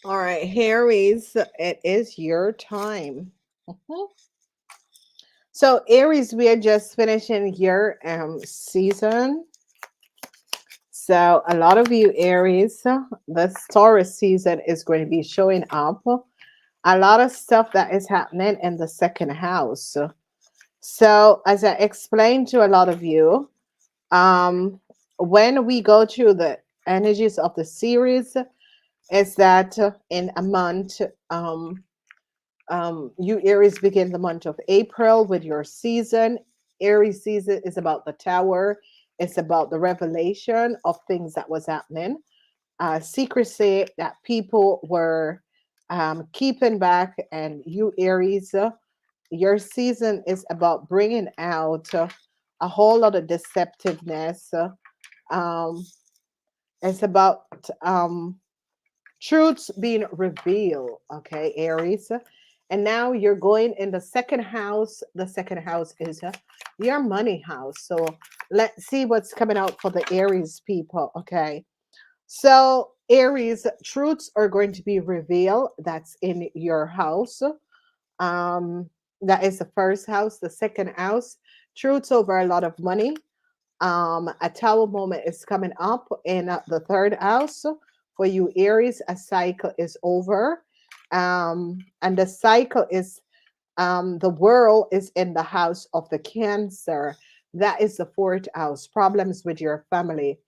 All right, Aries, it is your time. Mhm. So, Aries, we are just finishing your season. So, a lot of you, Aries, the Taurus season is going to be showing up. A lot of stuff that is happening in the second house. So, as I explained to a lot of you, um, when we go through the energies of the series, is that in a month, you Aries begin the month of April with your season. Aries season is about the tower. It's about the revelation of things that was happening, secrecy that people were keeping back, and you Aries, your season is about bringing out a whole lot of deceptiveness. Um, it's about truths being revealed. Okay, Aries. And now you're going in the second house. The second house is your money house. So let's see what's coming out for the Aries people. Okay. So, Aries, truths are going to be revealed. That's in your house. Um, that is the first house. The second house, truths over a lot of money. A tower moment is coming up in the third house for you, Aries. A cycle is over. And the cycle is the world is in the house of the Cancer. That is the fourth house. Problems with your family.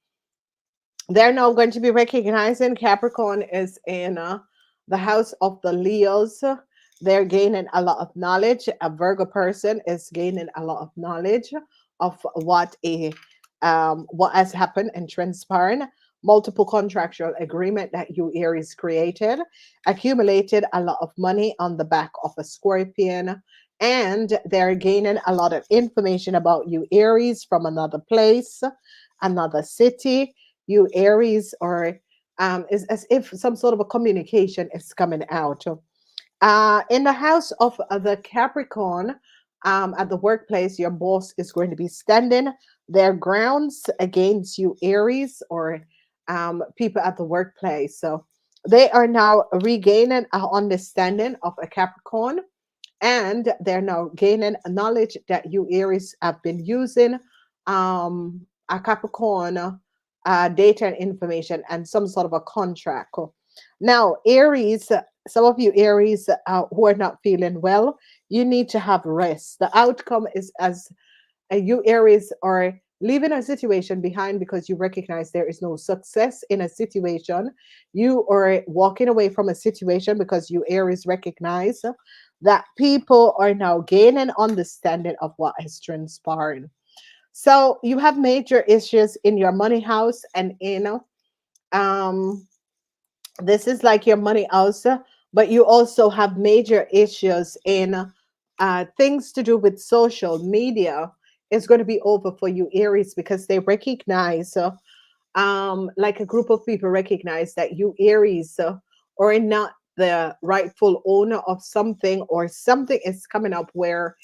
They're now going to be recognizing Capricorn is in the house of the Leos. They're gaining a lot of knowledge. A Virgo person is gaining a lot of knowledge of what has happened and transpired. Multiple contractual agreement that you Aries created, accumulated a lot of money on the back of a Scorpion, and they're gaining a lot of information about you Aries from another place, another city. You Aries, or is as if some sort of a communication is coming out. In the house of the Capricorn, at the workplace, your boss is going to be standing their grounds against you, Aries, or people at the workplace. So they are now regaining an understanding of a Capricorn, and they're now gaining a knowledge that you, Aries, have been using a Capricorn data and information and some sort of a contract. Now, Aries, some of you Aries who are not feeling well, you need to have rest. The outcome is as you Aries are leaving a situation behind because you recognize there is no success in a situation. You are walking away from a situation because you Aries recognize that people are now gaining understanding of what has transpired. So you have major issues in your money house and in um this is like your money house, but you also have major issues in things to do with social media. Is going to be over for you Aries because they recognize like a group of people recognize that you Aries are not the rightful owner of something, or something is coming up where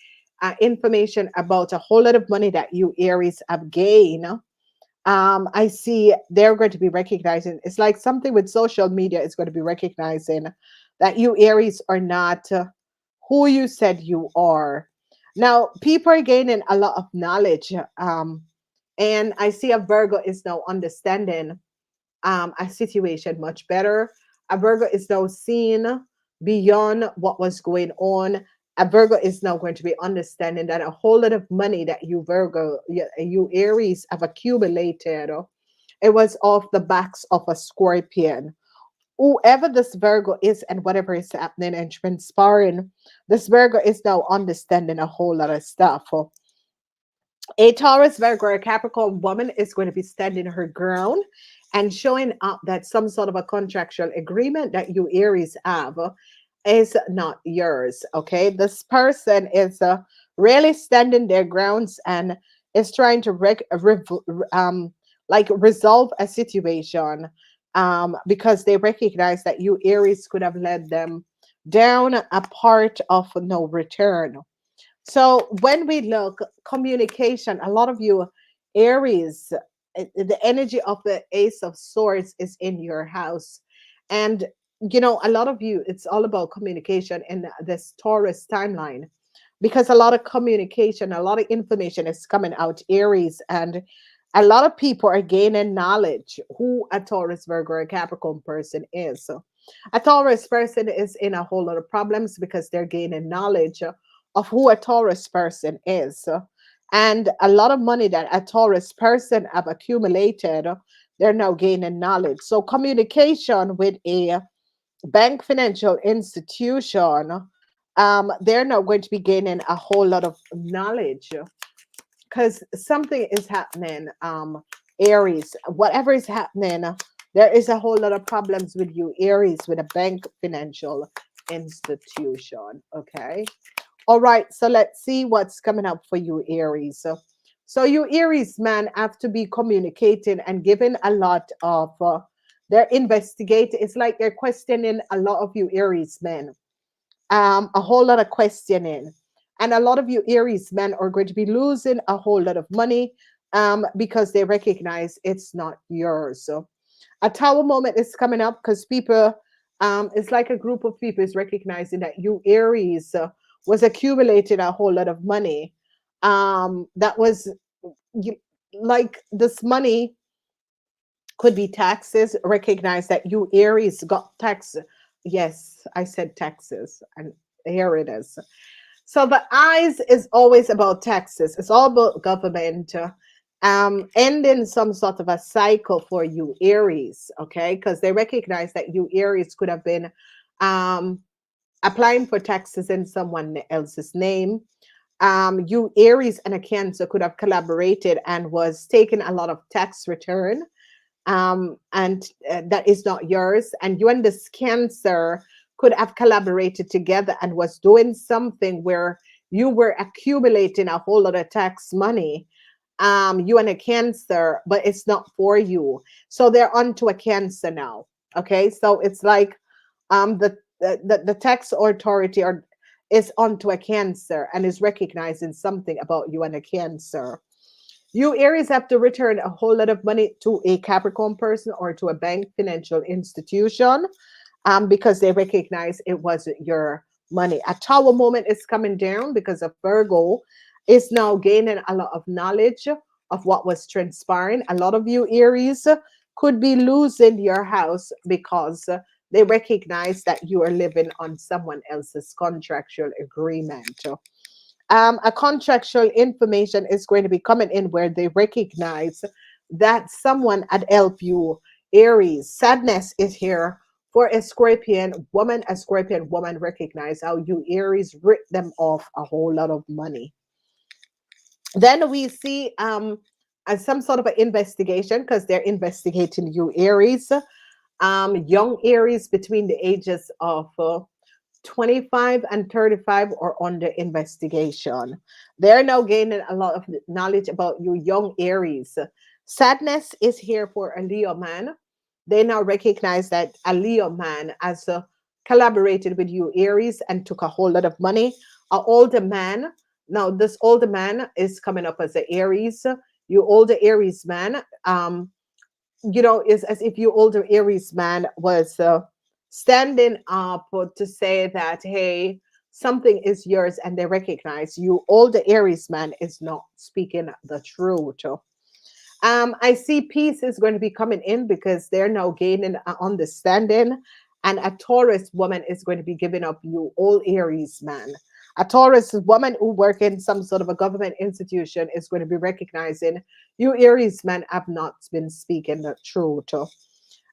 information about a whole lot of money that you Aries have gained. I see they're going to be recognizing it's like something with social media is going to be recognizing that you Aries are not who you said you are. Now, people are gaining a lot of knowledge. And I see a Virgo is now understanding a situation much better. A Virgo is now seeing beyond what was going on. A Virgo is now going to be understanding that a whole lot of money that you Virgo, you Aries have accumulated, it was off the backs of a Scorpion. Whoever this Virgo is and whatever is happening and transpiring, this Virgo is now understanding a whole lot of stuff. A Taurus, Virgo, or a Capricorn woman is going to be standing her ground and showing up that some sort of a contractual agreement that you Aries have is not yours. Okay, this person is really standing their grounds and is trying to like resolve a situation because they recognize that you Aries could have led them down a part of no return. So when we look communication, a lot of you Aries, the energy of the Ace of Swords is in your house. And, you know, a lot of you, it's all about communication in this Taurus timeline, because a lot of communication, a lot of information is coming out, Aries. And a lot of people are gaining knowledge who a Taurus, Virgo, or Capricorn person is. So a Taurus person is in a whole lot of problems because they're gaining knowledge of who a Taurus person is. And a lot of money that a Taurus person have accumulated, they're now gaining knowledge. So communication with a bank financial institution, they're now going to be gaining a whole lot of knowledge because something is happening. Aries, whatever is happening, there is a whole lot of problems with you, Aries, with a bank financial institution. Okay. All right, so let's see what's coming up for you, Aries. So you Aries man have to be communicating and giving a lot of they're investigating. It's like they're questioning a lot of you Aries men, a whole lot of questioning, and a lot of you Aries men are going to be losing a whole lot of money because they recognize it's not yours. So a tower moment is coming up because people, it's like a group of people is recognizing that you Aries was accumulating a whole lot of money. That was you, like this money could be taxes. Recognize that you Aries got tax. Yes, I said taxes, and here it is. So the eyes is always about taxes. It's all about government. Ending some sort of a cycle for you Aries, okay? Because they recognize that you Aries could have been um, applying for taxes in someone else's name. You Aries and a Cancer could have collaborated and was taking a lot of tax return, and that is not yours. And you and this Cancer could have collaborated together and was doing something where you were accumulating a whole lot of tax money, you and a Cancer, but it's not for you. So they're onto a Cancer now. Okay, so it's like the tax authority or is onto a Cancer and is recognizing something about you and a Cancer. You Aries have to return a whole lot of money to a Capricorn person or to a bank financial institution, because they recognize it wasn't your money. A tower moment is coming down because of Virgo is now gaining a lot of knowledge of what was transpiring. A lot of you Aries could be losing your house because they recognize that you are living on someone else's contractual agreement. A contractual information is going to be coming in where they recognize that someone had helped you, Aries. Sadness is here for a Scorpion woman. A Scorpion woman recognize how you Aries ripped them off a whole lot of money. Then we see some sort of an investigation because they're investigating you Aries. Young Aries between the ages of 25 and 35 are under investigation. They're now gaining a lot of knowledge about you, young Aries. Sadness is here for a Leo man. They now recognize that a Leo man has collaborated with you, Aries, and took a whole lot of money. An older man. Now, this older man is coming up as an Aries. You older Aries man, is as if you older Aries man was standing up to say that, hey, something is yours, and they recognize you older Aries man is not speaking the truth. I see peace is going to be coming in because they're now gaining understanding, and a Taurus woman is going to be giving up you all Aries man. A Taurus woman who work in some sort of a government institution is going to be recognizing you Aries men have not been speaking the truth.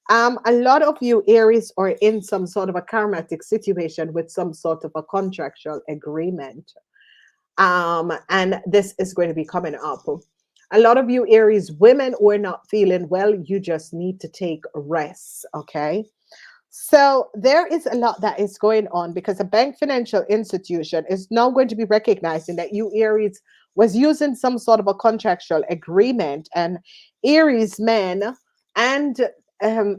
A lot of you Aries are in some sort of a karmatic situation with some sort of a contractual agreement. And this is going to be coming up. A lot of you Aries women who are not feeling well, you just need to take a rest, okay? So there is a lot that is going on because a bank financial institution is now going to be recognizing that you Aries was using some sort of a contractual agreement, and Aries men and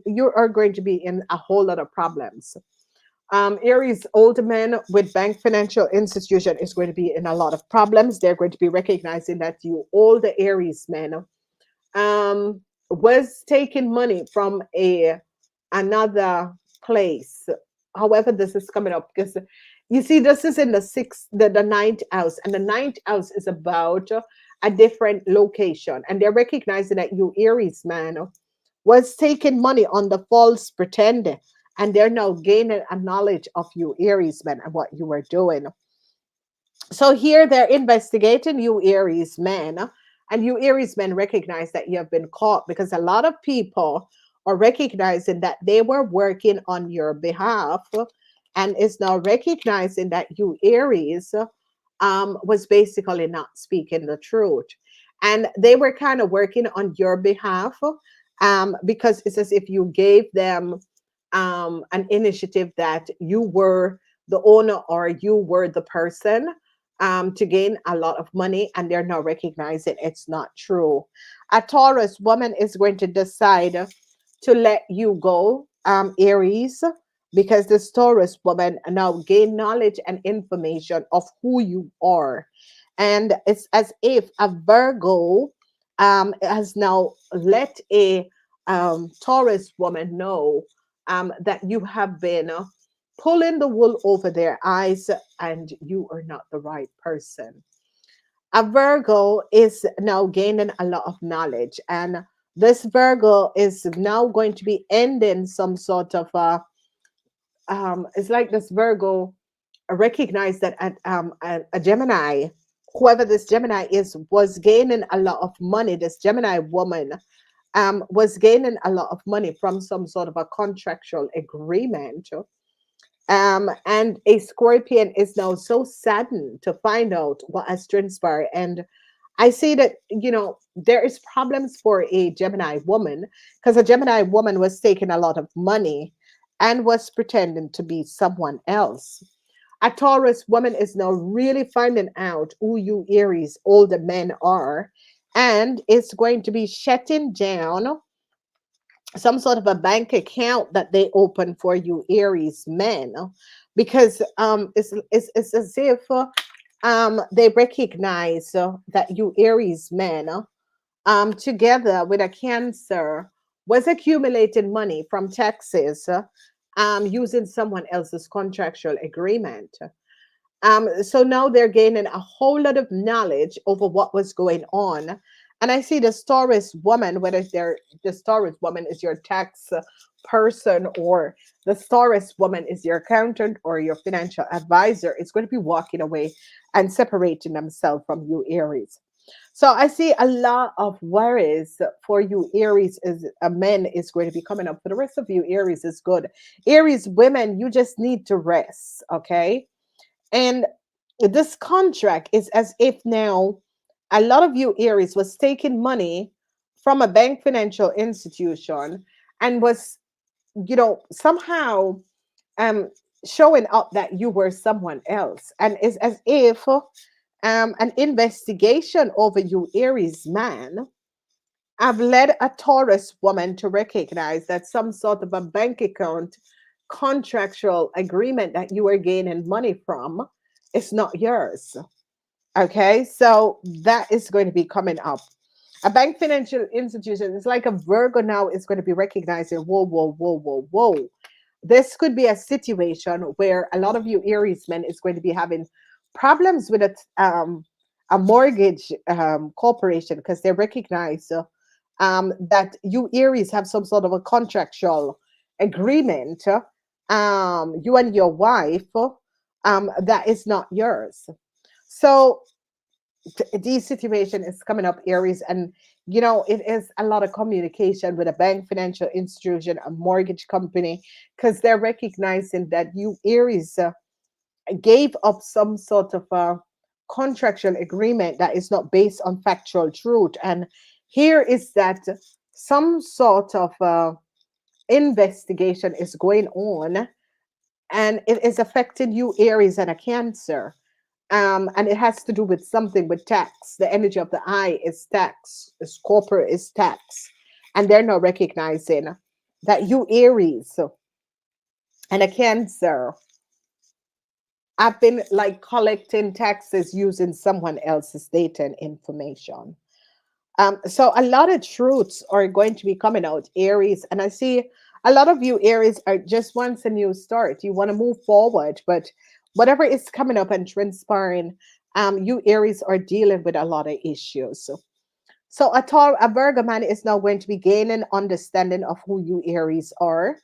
you are going to be in a whole lot of problems. Aries older men with bank financial institution is going to be in a lot of problems. They're going to be recognizing that you older Aries men um, was taking money from a another place. However, this is coming up because you see, this is in the the ninth house, and the ninth house is about a different location, and they're recognizing that you Aries man was taking money on the false pretender, and they're now gaining a knowledge of you Aries man and what you were doing. So here they're investigating you Aries men, and you Aries men recognize that you have been caught because a lot of people are recognizing that they were working on your behalf, and is now recognizing that you Aries was basically not speaking the truth. And they were kind of working on your behalf, because it's as if you gave them an initiative that you were the owner or you were the person to gain a lot of money, and they're now recognizing it's not true. A Taurus woman is going to decide to let you go, Aries, because this Taurus woman now gain knowledge and information of who you are. And it's as if a Virgo has now let a Taurus woman know that you have been pulling the wool over their eyes and you are not the right person. A Virgo is now gaining a lot of knowledge, and this Virgo is now going to be ending some sort of it's like this Virgo recognized that a Gemini, whoever this Gemini is, was gaining a lot of money. This Gemini woman was gaining a lot of money from some sort of a contractual agreement. And a Scorpion is now so saddened to find out what has transpired. And I see that, there is problems for a Gemini woman because a Gemini woman was taking a lot of money and was pretending to be someone else. A Taurus woman is now really finding out who you Aries older men are, and is going to be shutting down some sort of a bank account that they open for you Aries men, because it's as if they recognize that you Aries men, together with a Cancer, was accumulating money from taxes, using someone else's contractual agreement. So now they're gaining a whole lot of knowledge over what was going on. And I see the Taurus woman, whether the Taurus woman is your tax person, or the Taurus woman is your accountant or your financial advisor, is going to be walking away and separating themselves from you, Aries. So I see a lot of worries for you, Aries. Is a men is going to be coming up. For the rest of you, Aries is good. Aries women, you just need to rest, okay? And this contract is as if now a lot of you Aries was taking money from a bank financial institution and was, somehow um showing up that you were someone else. And it's as if an investigation over you Aries man have led a Taurus woman to recognize that some sort of a bank account contractual agreement that you were gaining money from is not yours. Okay, so that is going to be coming up. A bank financial institution is like a Virgo now is going to be recognizing, whoa, whoa, whoa, whoa, whoa. This could be a situation where a lot of you Aries men is going to be having problems with a mortgage corporation because they recognize that you Aries have some sort of a contractual agreement, you and your wife, that is not yours. So these situation is coming up Aries, and it is a lot of communication with a bank financial institution, a mortgage company, because they're recognizing that you Aries gave up some sort of a contractual agreement that is not based on factual truth. And here is that some sort of investigation is going on, and it is affecting you Aries and a Cancer. And it has to do with something with tax. The energy of the eye is tax, is corporate, is tax. And they're not recognizing that you Aries and a Cancer have been like collecting taxes using someone else's data and information. So a lot of truths are going to be coming out, Aries, and I see a lot of you Aries are just wants a new start. You want to move forward, but whatever is coming up and transpiring, you Aries are dealing with a lot of issues. So a Virgo man is now going to be gaining understanding of who you Aries are.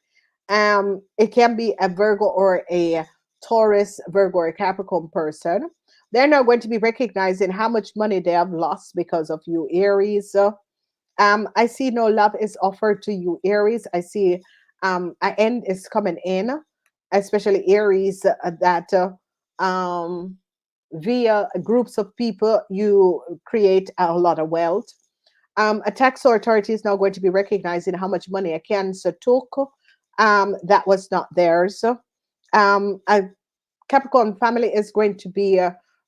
It can be a Virgo or a Taurus, Virgo or Capricorn person. They're now going to be recognizing how much money they have lost because of you Aries. I see no love is offered to you Aries. I see an end is coming in, especially Aries that via groups of people you create a lot of wealth. A tax authority is now going to be recognizing how much money a Cancer took that was not theirs. A Capricorn family is going to be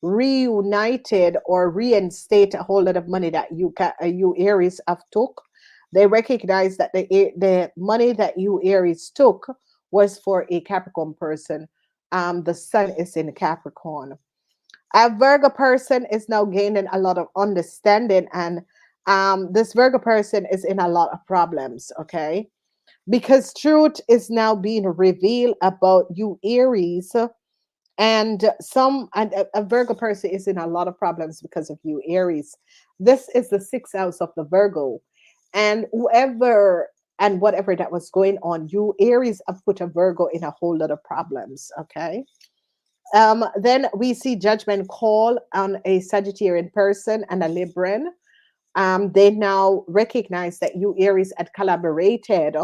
reunited or reinstate a whole lot of money that you Aries have took. They recognize that the money that you Aries took was for a Capricorn person. The sun is in Capricorn. A Virgo person is now gaining a lot of understanding, and this Virgo person is in a lot of problems. Okay, because truth is now being revealed about you Aries, and a Virgo person is in a lot of problems because of you Aries. This is the sixth house of the Virgo, and whoever and whatever that was going on, you Aries have put a Virgo in a whole lot of problems. Okay. Then we see judgment call on a Sagittarian person and a Libran. They now recognize that you Aries had collaborated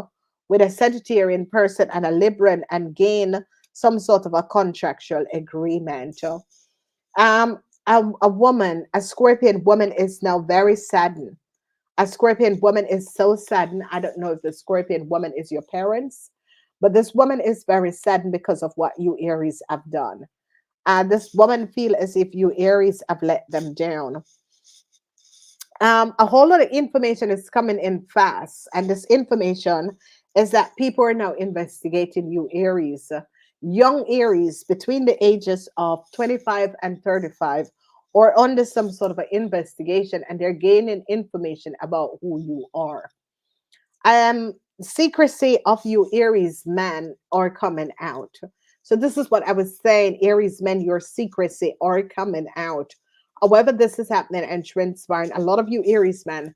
with a Sagittarian person and a Libran and gain some sort of a contractual agreement. A woman, a Scorpion woman, is now very saddened. A Scorpion woman is so saddened. I don't know if the Scorpion woman is your parents, but this woman is very saddened because of what you Aries have done. And this woman feel as if you Aries have let them down. A whole lot of information is coming in fast, and this information is that people are now investigating you Aries, young Aries between the ages of 25 and 35, or under some sort of an investigation, and they're gaining information about who you are. Secrecy of you Aries men are coming out. So this is what I was saying, Aries men, your secrecy are coming out. However, this is happening and transpiring. A lot of you Aries men,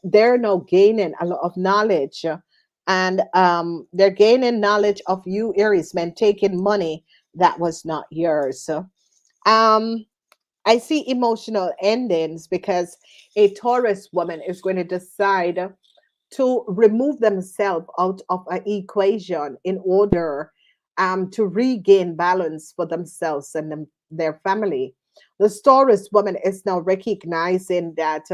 they're now gaining a lot of knowledge, and they're gaining knowledge of you Aries men taking money that was not yours. Um, I see emotional endings because a Taurus woman is going to decide to remove themselves out of an equation in order to regain balance for themselves and their family. The Taurus woman is now recognizing that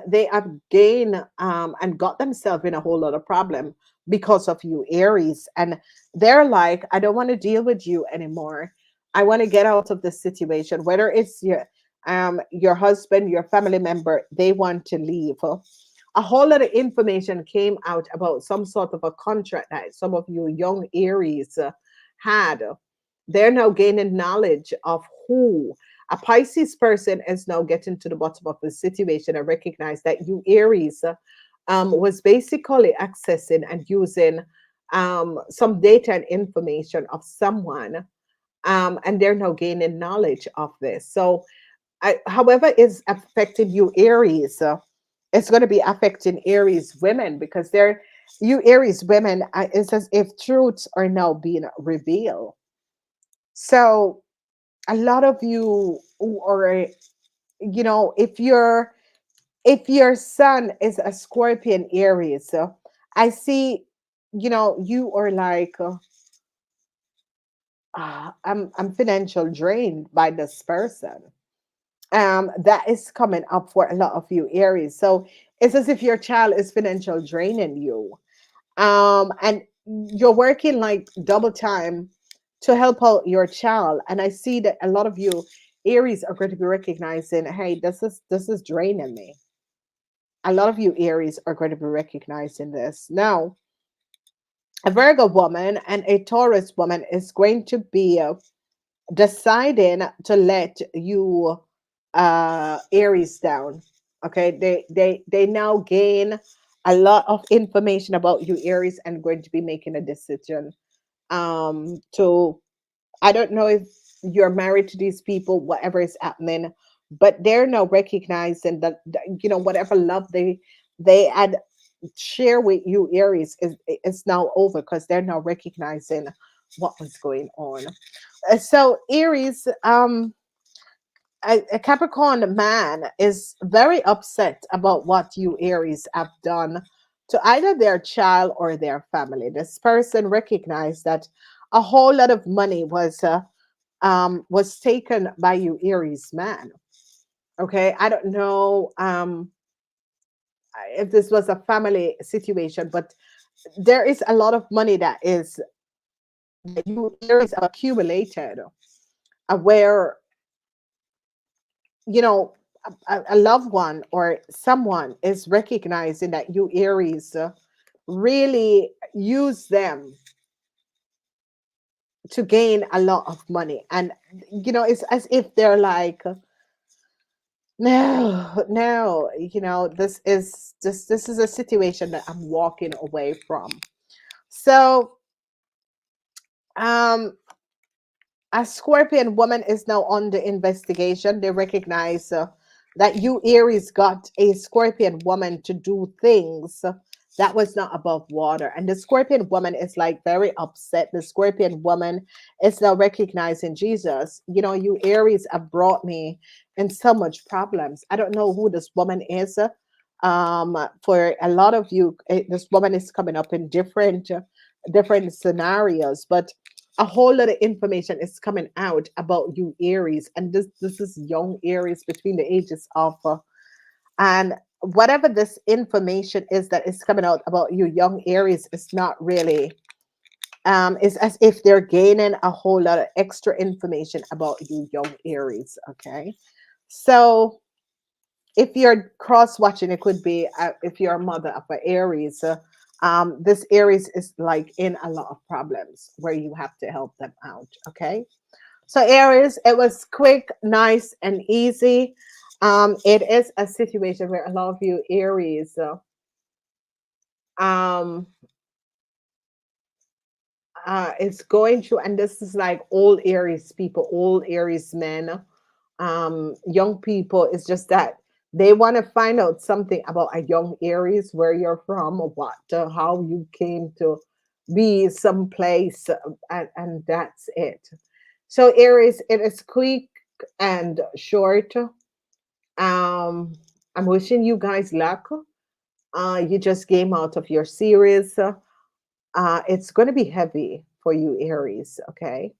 they have gained and got themselves in a whole lot of problem because of you Aries, and they're like, I don't want to deal with you anymore. I want to get out of this situation. Whether it's your husband, your family member, they want to leave. A whole lot of information came out about some sort of a contract that some of you young Aries had. They're now gaining knowledge of who a Pisces person is now getting to the bottom of the situation and recognize that you Aries was basically accessing and using some data and information of someone, and they're now gaining knowledge of this. So however is affecting you Aries, it's going to be affecting Aries women because they're you Aries women. It's as if truths are now being revealed. So a lot of you who are, if your sun is a Scorpion Aries, I see, you are like, I'm financial drained by this person. That is coming up for a lot of you Aries. So it's as if your child is financial draining you. And you're working like double time to help out your child. And I see that a lot of you Aries are going to be recognizing, hey, this is draining me. A lot of you Aries are going to be recognizing this. Now, a Virgo woman and a Taurus woman is going to be deciding to let you Aries down. Okay, they now gain a lot of information about you, Aries, and going to be making a decision. To I don't know if you're married to these people, whatever is happening, but they're now recognizing that whatever love they had share with you, Aries, is now over because they're now recognizing what was going on. So Aries, a Capricorn man is very upset about what you Aries have done to either their child or their family. This person recognized that a whole lot of money was taken by you Aries man. Okay, I don't know if this was a family situation, but there is a lot of money that you Aries have accumulated, where you know a loved one or someone is recognizing that you Aries really use them to gain a lot of money, and it's as if they're like, no, no, this is a situation that I'm walking away from. So um a Scorpion woman is now under investigation. They recognize that you Aries got a Scorpion woman to do things that was not above water. And the Scorpion woman is like very upset. The Scorpion woman is now recognizing Jesus. You Aries have brought me in so much problems. I don't know who this woman is. For a lot of you, this woman is coming up in different scenarios, but a whole lot of information is coming out about you Aries, and this is young Aries between the ages of and whatever this information is that is coming out about you young Aries is not really it's as if they're gaining a whole lot of extra information about you young Aries. Okay, so if you're cross watching, it could be if you're a mother of an Aries. This Aries is like in a lot of problems where you have to help them out. Okay, so Aries, it was quick, nice, and easy. It is a situation where a lot of you Aries um, is going through, and this is like old Aries people, old Aries men, young people. It's just that they want to find out something about a young Aries, where you're from, or what, how you came to be someplace, and that's it. So Aries, it is quick and short. I'm wishing you guys luck. You just came out of your series. It's going to be heavy for you, Aries. Okay.